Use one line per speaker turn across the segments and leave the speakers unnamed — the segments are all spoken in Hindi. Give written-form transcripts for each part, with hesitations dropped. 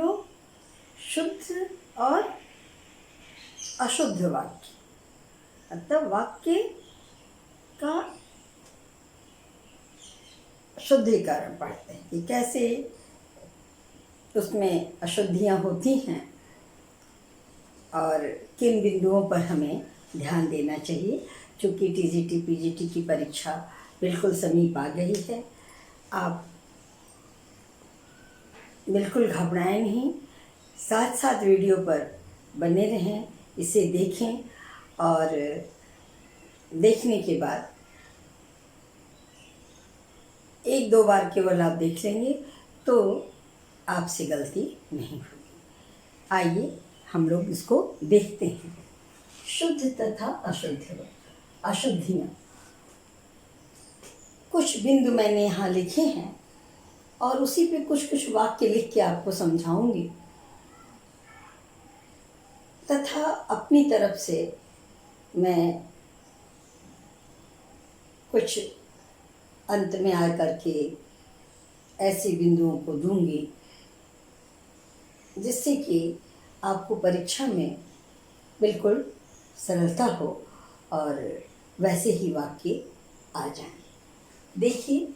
वीडियो शुद्ध और अशुद्ध वाक्य, मतलब वाक्य का शुद्धिकरण पढ़ते हैं कि कैसे उसमें अशुद्धियाँ होती हैं और किन बिंदुओं पर हमें ध्यान देना चाहिए। चूँकि टीजीटी पीजीटी की परीक्षा बिल्कुल समीप आ गई है, आप बिल्कुल घबराएं नहीं, साथ साथ वीडियो पर बने रहें, इसे देखें और देखने के बाद एक दो बार केवल आप देख लेंगे तो आपसे गलती नहीं होगी। आइए हम लोग इसको देखते हैं। शुद्ध तथा अशुद्ध, अशुद्धियाँ। कुछ बिंदु मैंने यहाँ लिखे हैं और उसी पे कुछ कुछ वाक्य लिख के आपको समझाऊंगी तथा अपनी तरफ से मैं कुछ अंत में आ करके ऐसे बिंदुओं को दूंगी जिससे कि आपको परीक्षा में बिल्कुल सरलता हो और वैसे ही वाक्य आ जाएं। देखिए,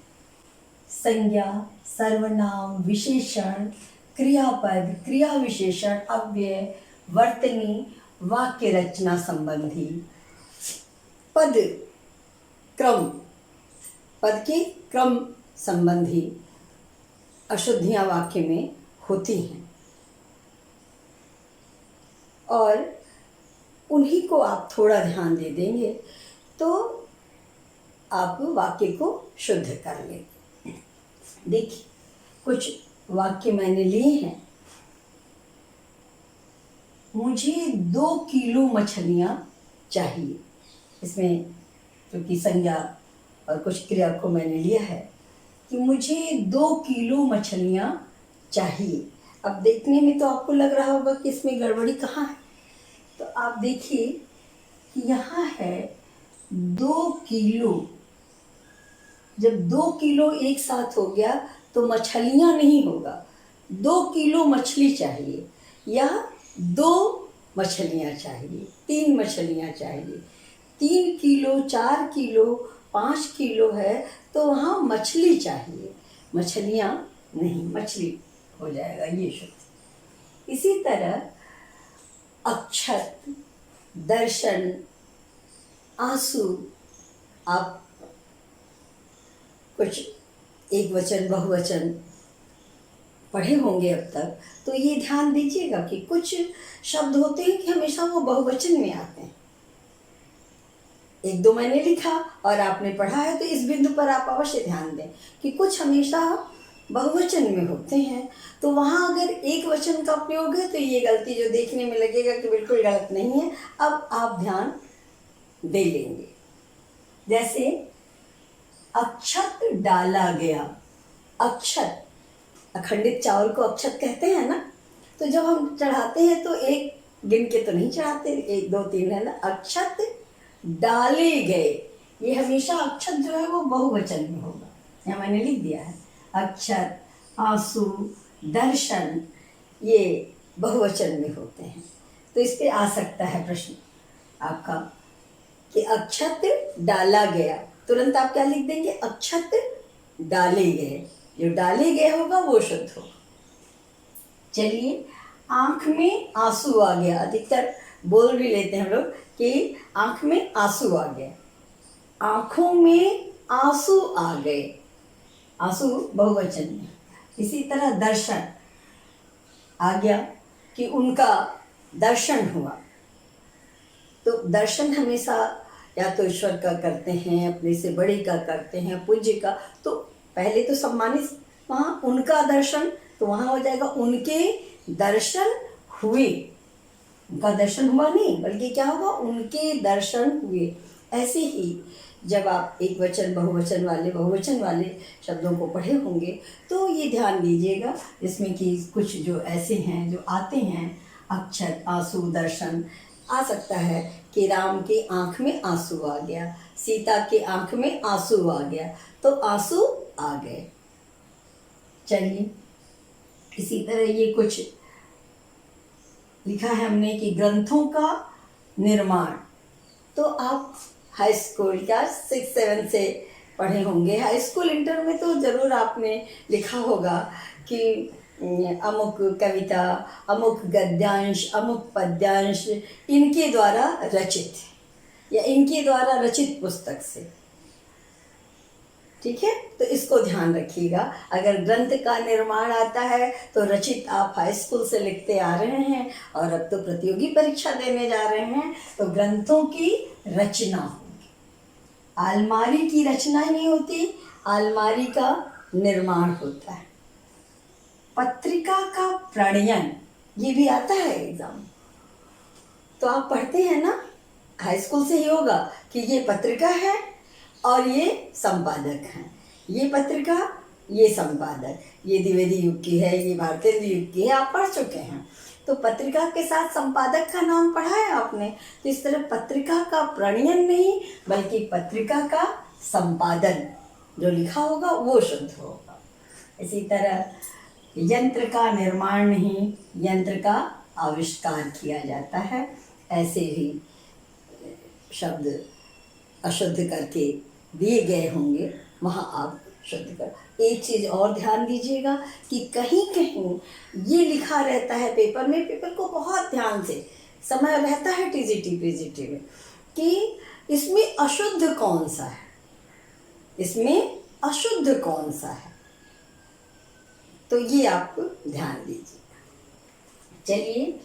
संज्ञा, सर्वनाम, विशेषण, क्रियापद, क्रिया विशेषण, अव्यय, वर्तनी, वाक्य रचना संबंधी, पद क्रम, पद के क्रम संबंधी अशुद्धियाँ वाक्य में होती हैं और उन्हीं को आप थोड़ा ध्यान दे देंगे तो आप वाक्य को शुद्ध कर लेंगे। देखिए, कुछ वाक्य मैंने लिए हैं। मुझे 2 किलो मछलियाँ चाहिए। इसमें क्योंकि संज्ञा और कुछ क्रिया को मैंने लिया है कि मुझे 2 किलो मछलियाँ चाहिए। अब देखने में तो आपको लग रहा होगा कि इसमें गड़बड़ी कहाँ है, तो आप देखिए कि यहाँ है 2 किलो। जब 2 किलो एक साथ हो गया तो मछलियाँ नहीं होगा, 2 किलो मछली चाहिए या 2 मछलियाँ चाहिए, 3 मछलियाँ चाहिए। 3 किलो, 4 किलो, 5 किलो है तो वहाँ मछली चाहिए, मछलियाँ नहीं, मछली हो जाएगा ये शुद्ध। इसी तरह अक्षत, दर्शन, आंसू, आप कुछ एक वचन बहुवचन पढ़े होंगे अब तक, तो ये ध्यान दीजिएगा कि कुछ शब्द होते हैं कि हमेशा वो बहुवचन में आते हैं। एक दो मैंने लिखा और आपने पढ़ा है तो इस बिंदु पर आप अवश्य ध्यान दें कि कुछ हमेशा बहुवचन में होते हैं, तो वहाँ अगर एक वचन का प्रयोग है तो ये गलती जो देखने में लगेगा कि बिल्कुल गलत नहीं है, अब आप ध्यान दे लेंगे। जैसे अक्षत डाला गया। अक्षत, अखंडित चावल को अक्षत कहते हैं ना, तो जब हम चढ़ाते हैं तो एक गिन के तो नहीं चढ़ाते, 1 2 3 है ना। अक्षत डाले गए, ये हमेशा अक्षत जो है वो बहुवचन में होगा, यहाँ मैंने लिख दिया है। अक्षत, आंसू, दर्शन, ये बहुवचन में होते हैं। तो इस पे आ सकता है प्रश्न आपका कि अक्षत डाला गया, तुरंत आप क्या लिख देंगे? अक्षत डाले गए। जो डाले गए होगा वो शुद्ध होगा। चलिए, आंख में आंसू आ गया। अधिकतर बोल भी लेते हैं हम लोग कि आंख में आंसू आ गया, आंखों में आंसू आ गए, आंसू बहुवचन में। इसी तरह दर्शन आ गया कि उनका दर्शन हुआ, तो दर्शन हमेशा या तो ईश्वर का करते हैं, अपने से बड़े का करते हैं, पूज्य का, तो पहले तो सम्मानित, वहाँ उनका दर्शन, तो वहाँ हो जाएगा उनके दर्शन हुए। उनका दर्शन हुआ नहीं, बल्कि क्या होगा? उनके दर्शन हुए। ऐसे ही जब आप एक वचन बहुवचन वाले शब्दों को पढ़े होंगे तो ये ध्यान दीजिएगा, जिसमें कि कुछ जो ऐसे हैं जो आते हैं, अक्षत, आंसू, दर्शन। आ सकता है कि राम के आँख में आंसू आ गया, सीता के आँख में आंसू आ गया, तो आंसू आ गए। चलिए, इसी तरह ये कुछ लिखा है हमने कि ग्रंथों का निर्माण। तो आप हाई स्कूल का 6-7 से पढ़े होंगे। हाई स्कूल इंटर में तो ज़रूर आपने लिखा होगा कि अमुक कविता, अमुक गद्यांश, अमुक पद्यांश इनके द्वारा रचित या इनके द्वारा रचित पुस्तक से। ठीक है, तो इसको ध्यान रखिएगा। अगर ग्रंथ का निर्माण आता है तो रचित आप हाई स्कूल से लिखते आ रहे हैं और अब तो प्रतियोगी परीक्षा देने जा रहे हैं, तो ग्रंथों की रचना होगी। अलमारी की रचना ही नहीं होती, अलमारी का निर्माण होता है। पत्रिका का प्रणयन, ये भी आता है एग्जाम, तो आप पढ़ते हैं ना, हाई स्कूल से ही होगा कि ये पत्रिका है और ये संपादक हैं। ये पत्रिका, ये संपादक, ये द्विवेदी युग की है, ये भारतेंदु युग की है, आप पढ़ चुके हैं। तो पत्रिका के साथ संपादक का नाम पढ़ा है आपने। तो इस तरह पत्रिका का प्रणयन नहीं बल्कि पत्रिका का संपादन जो लिखा होगा वो शुद्ध होगा। इसी तरह यंत्र का निर्माण नहीं, यंत्र का आविष्कार किया जाता है। ऐसे भी शब्द अशुद्ध करके दिए गए होंगे, वहाँ आप शुद्ध कर। एक चीज़ और ध्यान दीजिएगा कि कहीं कहीं ये लिखा रहता है पेपर में, पेपर को बहुत ध्यान से समय रहता है टीजीटी पीजीटी में, कि इसमें अशुद्ध कौन सा है, इसमें अशुद्ध कौन सा है, तो ये आप ध्यान दीजिएगा। चलिए,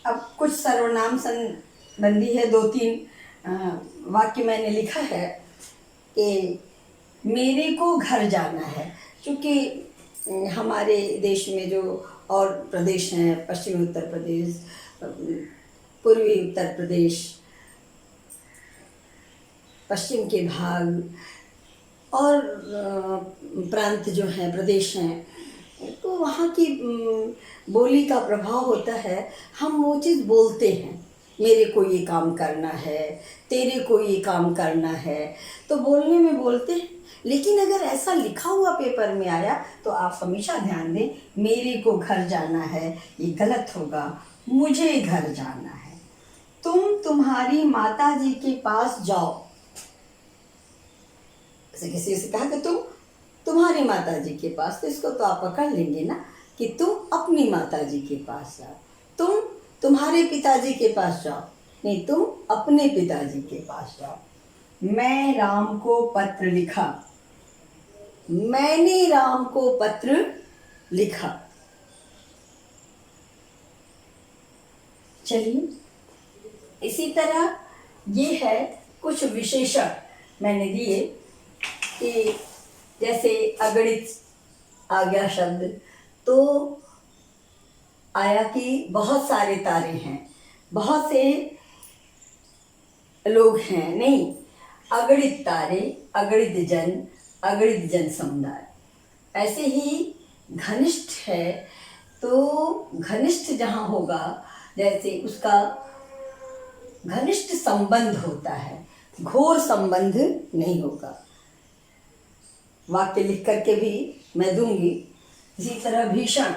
अब कुछ सर्वनाम संबंधी है, 2-3 वाक्य मैंने लिखा है कि मेरे को घर जाना है। क्योंकि हमारे देश में जो और प्रदेश हैं, पश्चिमी उत्तर प्रदेश, पूर्वी उत्तर प्रदेश, पश्चिम के भाग और प्रांत जो हैं, प्रदेश हैं, तो वहाँ की बोली का प्रभाव होता है। हम वो चीज़ बोलते हैं, मेरे को ये काम करना है, तेरे को ये काम करना है, तो बोलने में बोलते हैं। लेकिन अगर ऐसा लिखा हुआ पेपर में आया तो आप हमेशा ध्यान दें, मेरे को घर जाना है, ये गलत होगा, मुझे घर जाना है। तुम तुम्हारी माता जी के पास जाओ। ऐसे किसी से कहा कि तुम तुम्हारी माता जी के पास, तो इसको तो आप पकड़ लेंगे ना कि तुम अपनी माता जी के पास जाओ। तुम तुम्हारे पिताजी के पास जाओ, नहीं, तुम अपने पिताजी के पास जाओ। मैं राम को पत्र लिखा, मैंने राम को पत्र लिखा। चलिए, इसी तरह ये है कुछ विशेषण मैंने दिए कि जैसे अगणित आ गया शब्द, तो आया कि बहुत सारे तारे हैं, बहुत से लोग हैं, नहीं, अगणित तारे, अगणित जन समुदाय। ऐसे ही घनिष्ठ है, तो घनिष्ठ जहाँ होगा, जैसे उसका घनिष्ठ संबंध होता है, घोर संबंध नहीं होगा। वाक्य लिख करके भी मैं दूंगी। इसी तरह भीषण,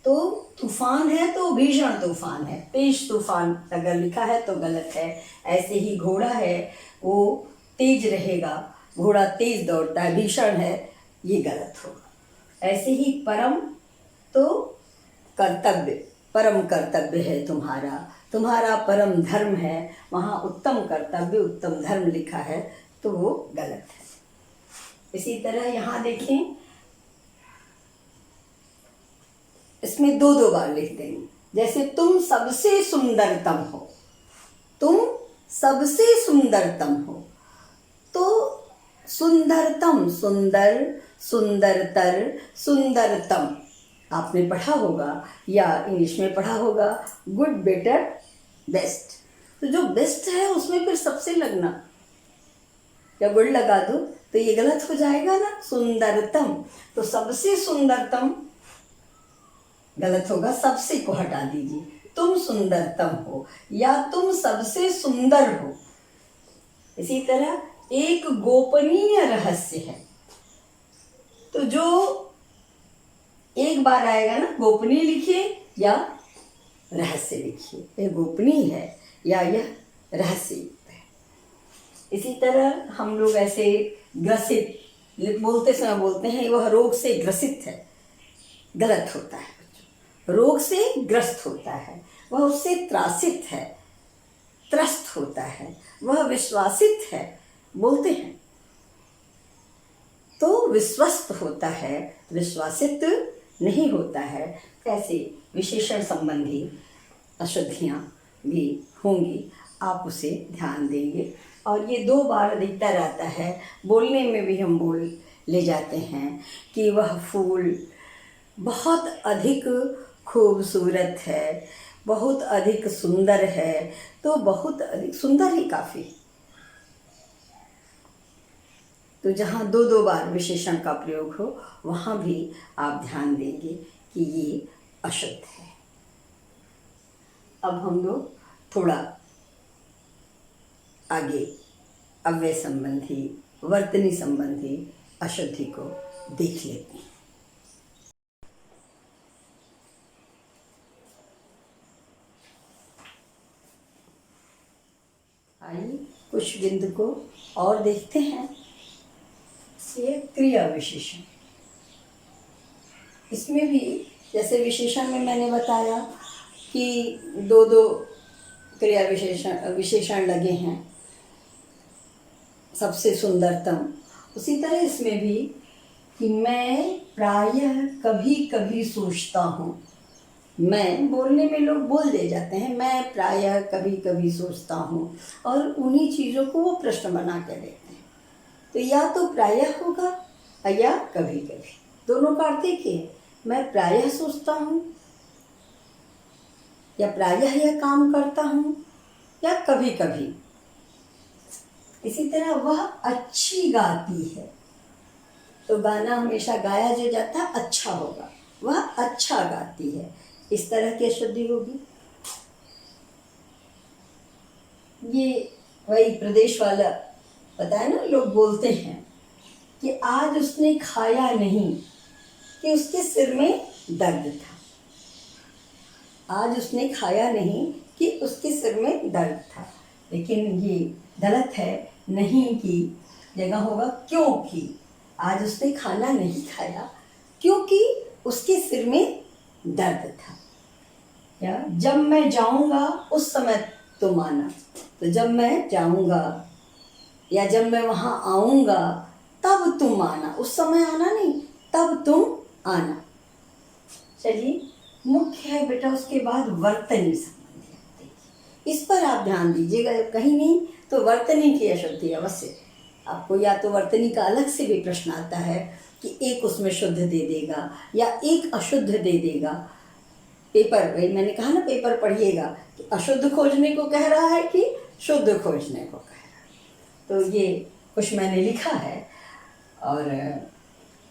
तो तूफान है तो भीषण तूफान है, तेज तूफान अगर लिखा है तो गलत है। ऐसे ही घोड़ा है, वो तेज रहेगा, घोड़ा तेज दौड़ता है, भीषण है, ये गलत होगा। ऐसे ही परम, तो कर्तव्य, परम कर्तव्य है तुम्हारा, तुम्हारा परम धर्म है, वहाँ उत्तम कर्तव्य, उत्तम धर्म लिखा है, तो वो गलत है। इसी तरह यहाँ देखें, इसमें 2-2 बार लिख देंगे। जैसे तुम सबसे सुंदरतम हो, तुम सबसे सुंदरतम हो, तो सुंदरतम, सुंदर, सुंदरतर, सुंदरतम आपने पढ़ा होगा या इंग्लिश में पढ़ा होगा, गुड, बेटर, बेस्ट। तो जो बेस्ट है उसमें फिर सबसे लगना या गुड लगा दो तो ये गलत हो जाएगा ना। सुंदरतम, तो सबसे सुंदरतम गलत होगा, सबसे को हटा दीजिए। तुम सुंदरतम हो या तुम सबसे सुंदर हो। इसी तरह एक गोपनीय रहस्य है, तो जो एक बार आएगा ना, गोपनीय लिखिए या रहस्य लिखिए, ये गोपनीय है या यह रहस्य है। इसी तरह हम लोग ऐसे ग्रसित बोलते समय बोलते हैं वह रोग से ग्रसित है, गलत होता है बच्चों। रोग से ग्रस्त होता है, वह उससे त्रासित है, त्रस्त होता है, वह विश्वासित है बोलते हैं। तो विश्वस्त होता है, विश्वासित नहीं होता है। कैसे विशेषण संबंधी अशुद्धियाँ भी होंगी, आप उसे ध्यान देंगे। और ये 2 बार दिखता रहता है, बोलने में भी हम बोल ले जाते हैं कि वह फूल बहुत अधिक खूबसूरत है, बहुत अधिक सुंदर है। तो बहुत अधिक सुंदर ही काफ़ी। तो जहाँ 2 बार विशेषण का प्रयोग हो वहाँ भी आप ध्यान देंगे कि ये अशुद्ध है। अब हम लोग थोड़ा आगे अव्यय संबंधी, वर्तनी संबंधी अशुद्धि को देख लेते हैं। आइए कुछ बिंदु को और देखते हैं। ये क्रिया विशेषण, इसमें भी जैसे विशेषण में मैंने बताया कि 2 क्रिया विशेषण लगे हैं, सबसे सुंदरतम। उसी तरह इसमें भी कि मैं प्रायः कभी कभी सोचता हूँ। मैं बोलने में लोग बोल दे जाते हैं, मैं प्रायः कभी कभी सोचता हूँ, और उन्हीं चीज़ों को वो प्रश्न बना के देते हैं। तो या तो प्रायः होगा या कभी कभी, दोनों का अर्थ एक ही है। मैं प्रायः सोचता हूँ या प्रायः यह काम करता हूँ या कभी कभी। इसी तरह वह अच्छी गाती है, तो गाना हमेशा गाया जो जाता है अच्छा होगा, वह अच्छा गाती है, इस तरह की अशुद्धि होगी। ये वही प्रदेश वाला पता है ना, लोग बोलते हैं कि आज उसने खाया नहीं कि उसके सिर में दर्द था। आज उसने खाया नहीं कि उसके सिर में दर्द था, लेकिन ये गलत है। नहीं की जगह होगा क्योंकि। आज उसने खाना नहीं खाया क्योंकि उसके सिर में दर्द था। या जब मैं जाऊंगा उस समय तुम आना, तो जब मैं जाऊंगा या जब मैं वहाँ आऊँगा तब तुम आना, उस समय आना नहीं, तब तुम आना। चलिए, मुख्य है बेटा, उसके बाद वर्तनी संबंधी, इस पर आप ध्यान दीजिएगा। कहीं नहीं तो वर्तनी की अशुद्धि अवश्य आपको, या तो वर्तनी का अलग से भी प्रश्न आता है कि एक उसमें शुद्ध दे देगा या एक अशुद्ध दे देगा। पेपर, वही मैंने कहा ना, पेपर पढ़िएगा कि अशुद्ध खोजने को कह रहा है कि शुद्ध खोजने को कह रहा है। तो ये कुछ मैंने लिखा है, और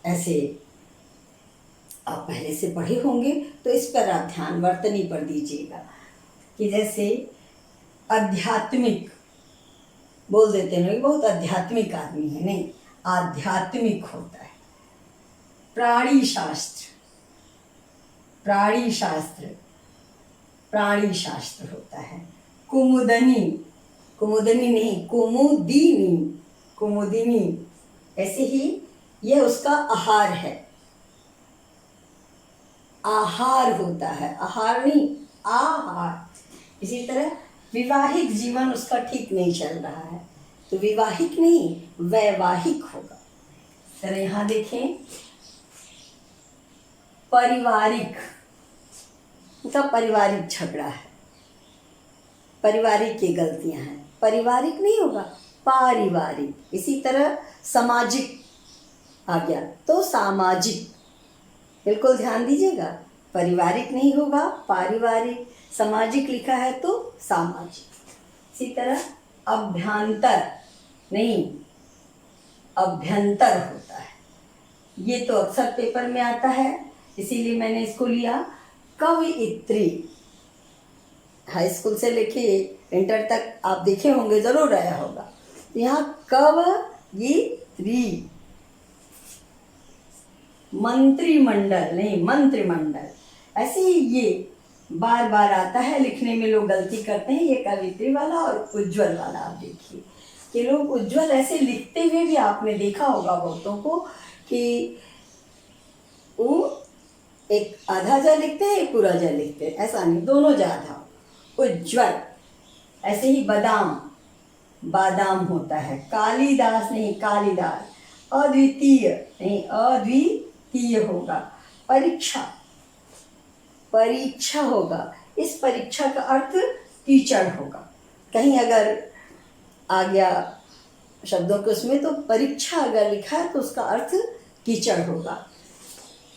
ऐसे आप पहले से पढ़े होंगे, तो इस पर आप ध्यान वर्तनी पर दीजिएगा। कि जैसे आध्यात्मिक बोल देते हैं, बहुत आध्यात्मिक आदमी है, नहीं, आध्यात्मिक होता है। प्राणी शास्त्र, प्राणी शास्त्र, प्राणी शास्त्र होता है। कुमुदनी, कुमुदनी नहीं, कुमुदिनी, कुमुदिनी, ऐसे ही यह उसका आहार है। आहार होता है, आहार नहीं, आहार। इसी तरह विवाहिक जीवन उसका ठीक नहीं चल रहा है, तो विवाहिक नहीं, वैवाहिक होगा। जरा यहाँ देखें, पारिवारिक, उनका पारिवारिक झगड़ा है, पारिवारिक की गलतियां हैं, पारिवारिक नहीं होगा, पारिवारिक। इसी तरह सामाजिक आ गया तो सामाजिक, बिल्कुल ध्यान दीजिएगा, पारिवारिक नहीं होगा, पारिवारिक। सामाजिक लिखा है तो सामाजिक। इसी तरह अभ्यंतर नहीं, अभ्यंतर होता है। ये तो अक्सर पेपर में आता है, इसीलिए मैंने इसको लिया। कवयित्री, हाई स्कूल से लेके इंटर तक आप देखे होंगे, जरूर आया होगा। यहाँ कवयित्री, मंत्रिमंडल नहीं, मंत्रिमंडल। ऐसे ही ये बार बार आता है, लिखने में लोग गलती करते हैं। ये कवित्री वाला और उज्जवल वाला आप देखिए कि लोग उज्जवल ऐसे लिखते हुए भी आपने देखा होगा बहुतों को कि वो एक आधा जा लिखते हैं, एक पूरा जा लिखते हैं। ऐसा नहीं, दोनों जा आधा। उज्जवल। ऐसे ही बादाम, बादाम होता है। कालिदास नहीं, कालिदास। अद्वितीय नहीं, अद्वितीय होगा। परीक्षा, परीक्षा होगा। इस परीक्षा का अर्थ कीचड़ होगा। कहीं अगर आ गया शब्दों के उसमें तो परीक्षा अगर लिखा है तो उसका अर्थ कीचड़ होगा।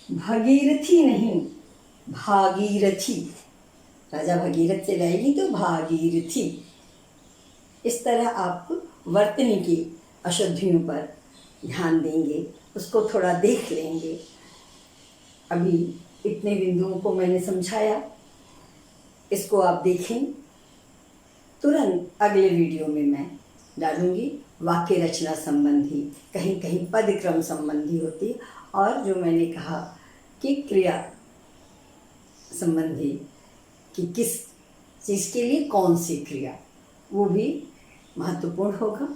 भगीरथी नहीं, भागीरथी। राजा भगीरथ से लाएगी तो भागीरथी। इस तरह आप वर्तनी की अशुद्धियों पर ध्यान देंगे, उसको थोड़ा देख लेंगे। अभी इतने बिंदुओं को मैंने समझाया, इसको आप देखें। तुरंत अगले वीडियो में मैं डालूंगी वाक्य रचना संबंधी, कहीं कहीं पद क्रम संबंधी होती, और जो मैंने कहा कि क्रिया संबंधी कि किस चीज़ के लिए कौन सी क्रिया, वो भी महत्वपूर्ण होगा।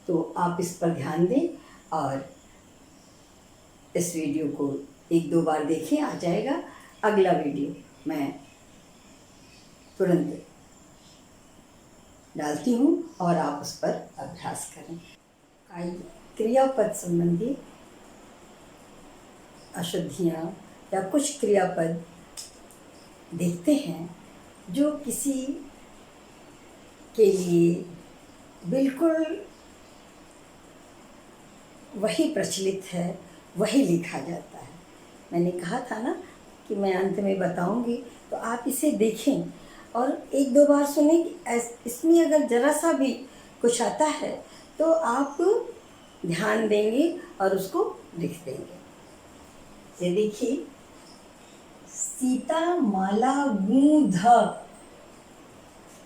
तो आप इस पर ध्यान दें और इस वीडियो को 1-2 बार देखें, आ जाएगा। अगला वीडियो मैं तुरंत डालती हूँ और आप उस पर अभ्यास करें। क्रियापद संबंधी अशुद्धियाँ या कुछ क्रियापद देखते हैं जो किसी के लिए बिल्कुल वही प्रचलित है, वही लिखा जाता है। मैंने कहा था ना कि मैं अंत में बताऊंगी, तो आप इसे देखें और 1-2 बार सुने कि इसमें अगर ज़रा सा भी कुछ आता है तो आप ध्यान देंगे और उसको लिख देंगे। ये देखिए, सीता माला गूंध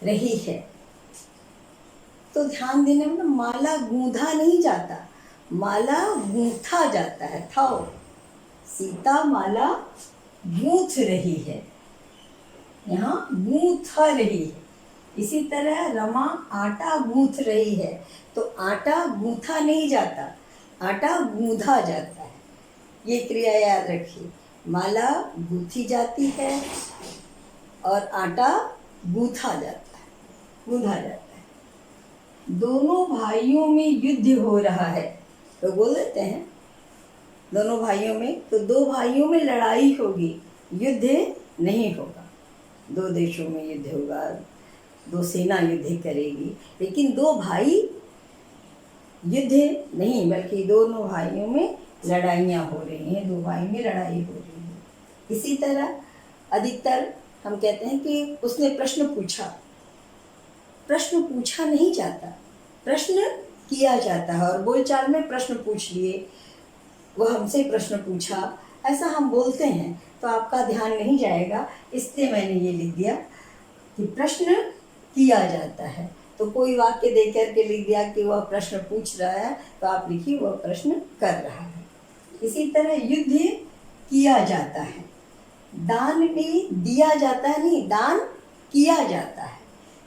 रही है, तो ध्यान देने में माला गूंधा नहीं जाता, माला गूंथा जाता है। थाओ, सीता माला गूंथ रही है, यहाँ गूंथ रही है। इसी तरह रमा आटा गूंथ रही है, तो आटा गूंथा नहीं जाता, आटा गूंधा जाता है। ये क्रिया याद रखिए, माला गूंथी जाती है और आटा गूंथा जाता है, गूंधा जाता है। दोनों भाइयों में युद्ध हो रहा है, तो बोल देते हैं दोनों भाइयों में, तो 2 भाइयों में लड़ाई होगी, युद्ध नहीं होगा। 2 देशों में युद्ध होगा, 2 सेना युद्ध करेगी, लेकिन 2 भाई युद्ध नहीं, बल्कि दोनों भाइयों में लड़ाइयाँ हो रही हैं, 2 भाई में लड़ाई हो रही है। इसी तरह अधिकतर हम कहते हैं कि उसने प्रश्न पूछा, प्रश्न पूछा नहीं जाता, प्रश्न किया जाता है। और बोलचाल में प्रश्न पूछ लिए, वह हमसे प्रश्न पूछा, ऐसा हम बोलते हैं, तो आपका ध्यान नहीं जाएगा, इसलिए मैंने ये लिख दिया कि प्रश्न किया जाता है। तो कोई वाक्य दे करके लिख दिया कि वह प्रश्न पूछ रहा है, तो आप लिखिए वह प्रश्न कर रहा है। इसी तरह युद्ध किया जाता है, दान भी दिया जाता है नहीं, दान किया जाता है।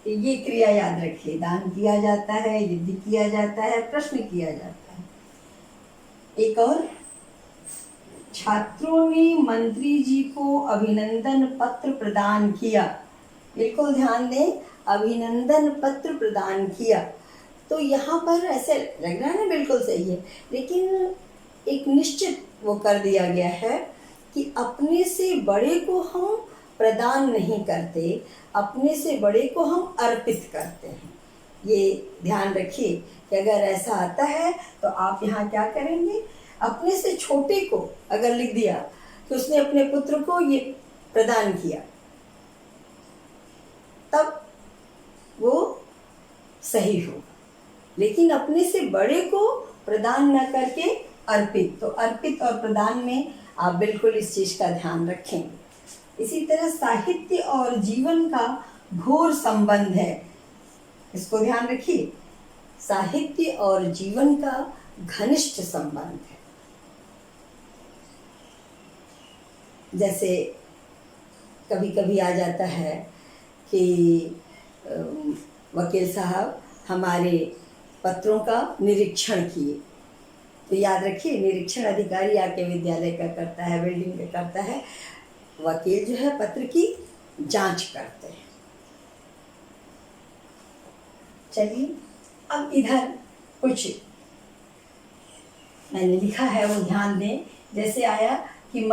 तो ये क्रिया याद रखिए, दान किया जाता है, युद्ध किया जाता है, प्रश्न किया जाता है। एक और, छात्रों ने मंत्री जी को अभिनंदन पत्र प्रदान किया। बिल्कुल ध्यान दें, अभिनंदन पत्र प्रदान किया। तो यहाँ पर ऐसे लग रहा है ना, बिल्कुल सही है, लेकिन एक निश्चित वो कर दिया गया है कि अपने से बड़े को हम प्रदान नहीं करते, अपने से बड़े को हम अर्पित करते हैं। ये ध्यान रखिए कि अगर ऐसा आता है तो आप यहाँ क्या करेंगे, अपने से छोटे को अगर लिख दिया कि उसने अपने पुत्र को ये प्रदान किया, तब वो सही होगा। लेकिन अपने से बड़े को प्रदान न करके अर्पित, तो अर्पित और प्रदान में आप बिल्कुल इस चीज़ का ध्यान रखें। इसी तरह साहित्य और जीवन का घोर संबंध है, इसको ध्यान रखिए। साहित्य और जीवन का घनिष्ठ संबंध है। जैसे कभी कभी आ जाता है कि वकील साहब हमारे पत्रों का निरीक्षण किए, तो याद रखिए निरीक्षण अधिकारी आके विद्यालय का करता है, बिल्डिंग का करता है। वकील जो है पत्र की जांच करते हैं। चलिए अब इधर कुछ मैंने लिखा है वो ध्यान दें। जैसे आया कि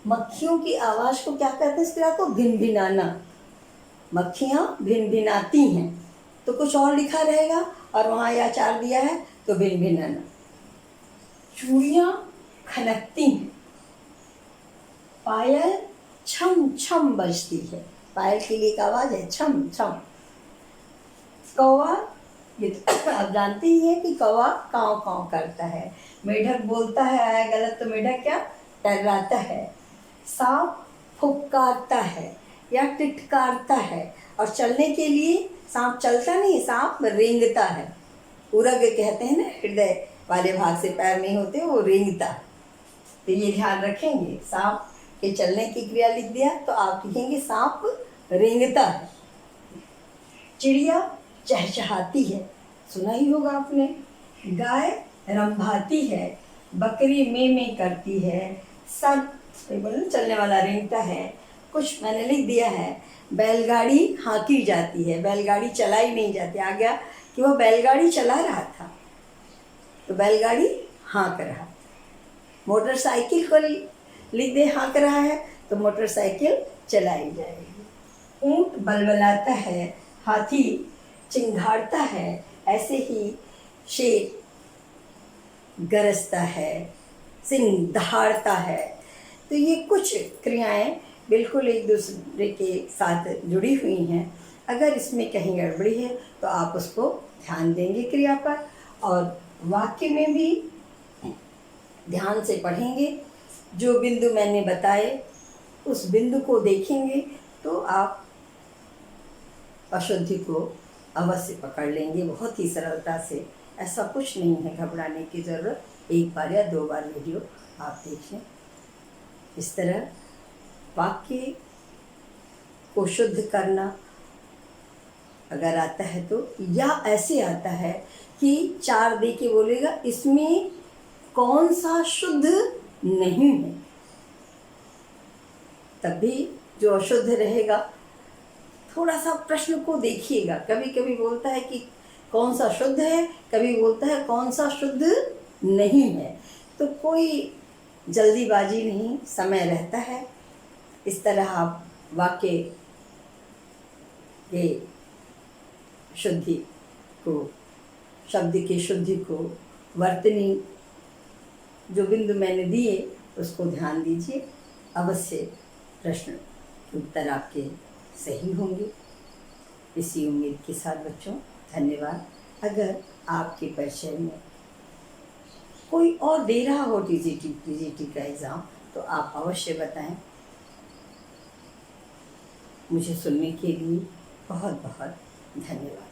मक्खियों की आवाज़ को क्या कहते हैं, इस क्रिया को भिनभिनाना। मक्खियाँ भिनभिनाती हैं, तो कुछ और लिखा रहेगा और वहाँ या चार दिया है तो भिनभिनाना। चूड़ियाँ खनकती हैं, पायल छम छम बजती है। पायल के लिए एक आवाज़ है छम छम। कौवा, ये तो आप जानते ही हैं कि कौवा काँव काँव करता है। मेढक बोलता है, आया गलत तो मेढक क्या टर्राता है। सांप फुफकारता है या टिटकारता है। और चलने के लिए सांप चलता नहीं, सांप रेंगता है। उरग कहते हैं ना, हृदय वाले भाग से पैर नहीं होते, वो रेंगता। तो ये ध्यान रखेंगे, सांप के चलने की क्रिया लिख दिया तो आप लिखेंगे सांप रेंगता है। चिड़िया चहचहाती है, सुना ही होगा आपने। गाय रंभाती है, बकरी में करती है। सब चलने वाला रेंगता है। कुछ मैंने लिख दिया है, बैलगाड़ी हाँकी जाती है। बैलगाड़ी चलाई नहीं जाती। आ गया कि वह बैलगाड़ी चला रहा था तो बैलगाड़ी हाँक रहा। मोटरसाइकिल को लिख दे हाँक रहा है तो मोटरसाइकिल चलाई जाएगी। ऊँट बलबलाता है, हाथी चिंघाड़ता है, ऐसे ही शेर गरजता है, सिंह दहाड़ता है। तो ये कुछ क्रियाएं बिल्कुल एक दूसरे के साथ जुड़ी हुई हैं। अगर इसमें कहीं गड़बड़ी है तो आप उसको ध्यान देंगे क्रिया पर, और वाक्य में भी ध्यान से पढ़ेंगे। जो बिंदु मैंने बताए उस बिंदु को देखेंगे तो आप अशुद्धि को अवश्य पकड़ लेंगे बहुत ही सरलता से। ऐसा कुछ नहीं है घबराने की ज़रूरत। एक बार या दो बार वीडियो आप देखें। इस तरह वाक्य को शुद्ध करना अगर आता है तो, या ऐसे आता है कि चार दे के बोलेगा इसमें कौन सा शुद्ध नहीं है, तभी जो अशुद्ध रहेगा। थोड़ा सा प्रश्न को देखिएगा, कभी कभी बोलता है कि कौन सा शुद्ध है, कभी बोलता है कौन सा शुद्ध नहीं है। तो कोई जल्दीबाजी नहीं, समय रहता है। इस तरह आप वाक्य के शुद्धि को, शब्द की शुद्धि को, वर्तनी जो बिंदु मैंने दिए उसको ध्यान दीजिए। अवश्य प्रश्न के उत्तर आपके सही होंगे। इसी उम्मीद के साथ बच्चों धन्यवाद। अगर आपके परिचय में कोई और दे रहा हो टीजीटी का एग्ज़ाम तो आप अवश्य बताएं। मुझे सुनने के लिए बहुत बहुत धन्यवाद।